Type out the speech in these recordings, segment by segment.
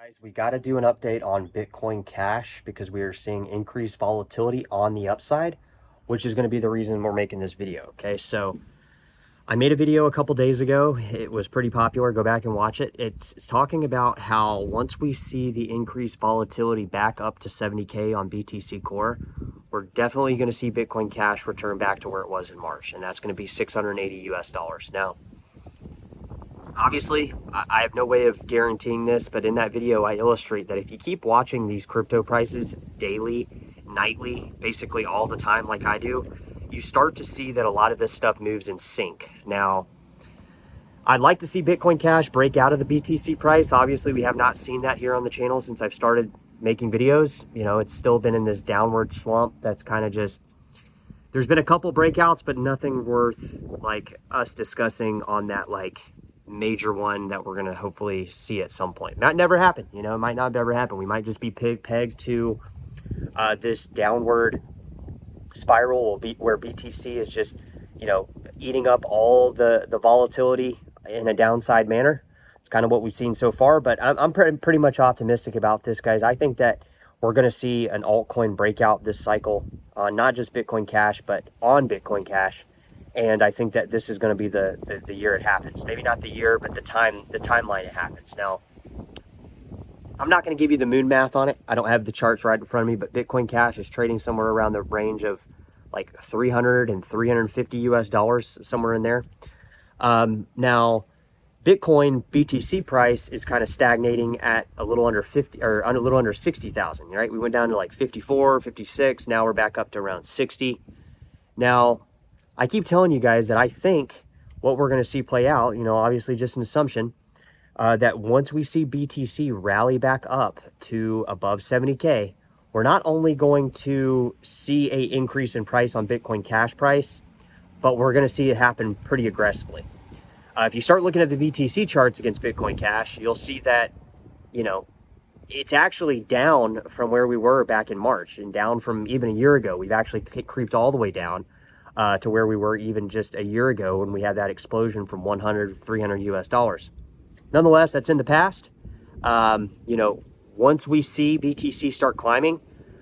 Guys, we got to do an update on Bitcoin Cash because we are seeing increased volatility on the upside, which is going to be the reason we're making this video. Okay, so I made a video a couple days ago. It was pretty popular. Go back and watch it. It's talking about how once we see the increased volatility back up to 70K on BTC Core, we're definitely going to see Bitcoin Cash return back to where it was in March, and that's going to be 680 US dollars. Now, obviously, I have no way of guaranteeing this, but in that video, I illustrate that if you keep watching these crypto prices daily, nightly, basically all the time like I do, you start to see that a lot of this stuff moves in sync. Now, I'd like to see Bitcoin Cash break out of the BTC price. Obviously, we have not seen that here on the channel since I've started making videos. You know, it's still been in this downward slump that's kind of just, there's been a couple breakouts, but nothing worth like us discussing on that like major one that we're going to hopefully see at some point. Might never happen, you know, it might not ever happen. We might just be pegged to this downward spiral where BTC is just, you know, eating up all the volatility in a downside manner. It's kind of what we've seen so far, but I'm pretty much optimistic about this, guys. I think that we're going to see an altcoin breakout this cycle on not just Bitcoin Cash, but on Bitcoin Cash. And I think that this is going to be the year it happens. Maybe not the year, but the timeline it happens. Now, I'm not going to give you the moon math on it. I don't have the charts right in front of me, but Bitcoin Cash is trading somewhere around the range of like 300 and 350 US dollars, somewhere in there. Now, Bitcoin BTC price is kind of stagnating at a little under 50 or a little under 60,000, right? We went down to like 54, 56. Now we're back up to around 60. Now, I keep telling you guys that I think what we're going to see play out, you know, obviously just an assumption, that once we see BTC rally back up to above 70K, we're not only going to see an increase in price on Bitcoin Cash price, but we're going to see it happen pretty aggressively. If you start looking at the BTC charts against Bitcoin Cash, you'll see that, you know, it's actually down from where we were back in March and down from even a year ago. We've actually creeped all the way down to where we were even just a year ago when we had that explosion from 100 to 300 US dollars. Nonetheless, that's in the past. You know, once we see BTC start climbing,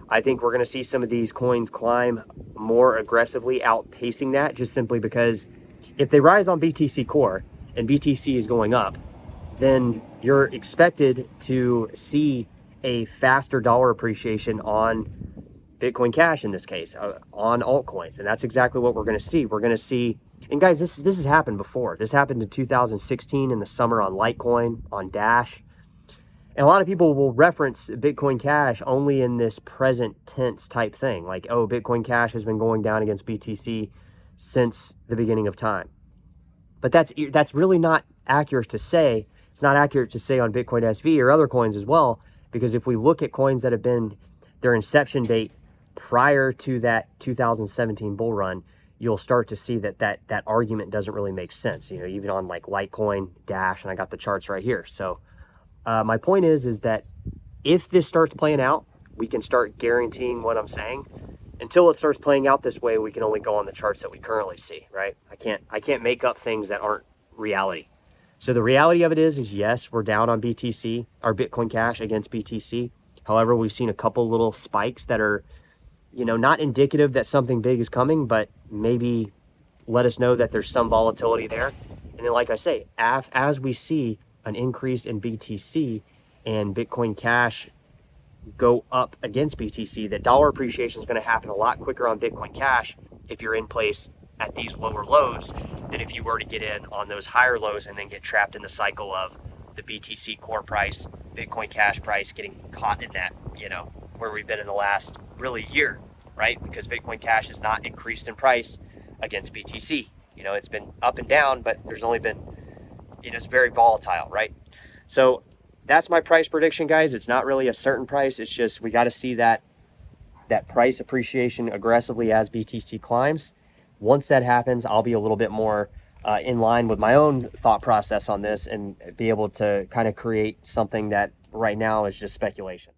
I think we're going to see some of these coins climb more aggressively, outpacing that, just simply because if they rise on BTC Core and BTC is going up, then you're expected to see a faster dollar appreciation on Bitcoin Cash in this case, on altcoins. And that's exactly what we're going to see. We're going to see, and guys, this has happened before. This happened in 2016 in the summer on Litecoin, on Dash. And a lot of people will reference Bitcoin Cash only in this present tense type thing. Like, oh, Bitcoin Cash has been going down against BTC since the beginning of time. But that's really not accurate to say. It's not accurate to say on Bitcoin SV or other coins as well, because if we look at coins that have been their inception date prior to that 2017 bull run, you'll start to see that argument doesn't really make sense. You know, even on like Litecoin, Dash, and I got the charts right here. So my point is that if this starts playing out, we can start guaranteeing what I'm saying. Until it starts playing out this way, we can only go on the charts that we currently see, right? I can't make up things that aren't reality. So the reality of it is yes, we're down on BTC, our Bitcoin Cash against BTC. However, we've seen a couple little spikes that are, you know, not indicative that something big is coming, but maybe let us know that there's some volatility there. And then, like I say, as we see an increase in BTC and Bitcoin Cash go up against BTC, that dollar appreciation is going to happen a lot quicker on Bitcoin Cash if you're in place at these lower lows than if you were to get in on those higher lows and then get trapped in the cycle of the BTC Core price, Bitcoin Cash price getting caught in that, you know, where we've been in the last really year, right? Because Bitcoin Cash has not increased in price against BTC. You know, it's been up and down, but there's only been, you know, it's very volatile, right? So that's my price prediction, guys. It's not really a certain price. It's just we got to see that price appreciation aggressively as BTC climbs. Once that happens, I'll be a little bit more in line with my own thought process on this and be able to kind of create something that right now is just speculation.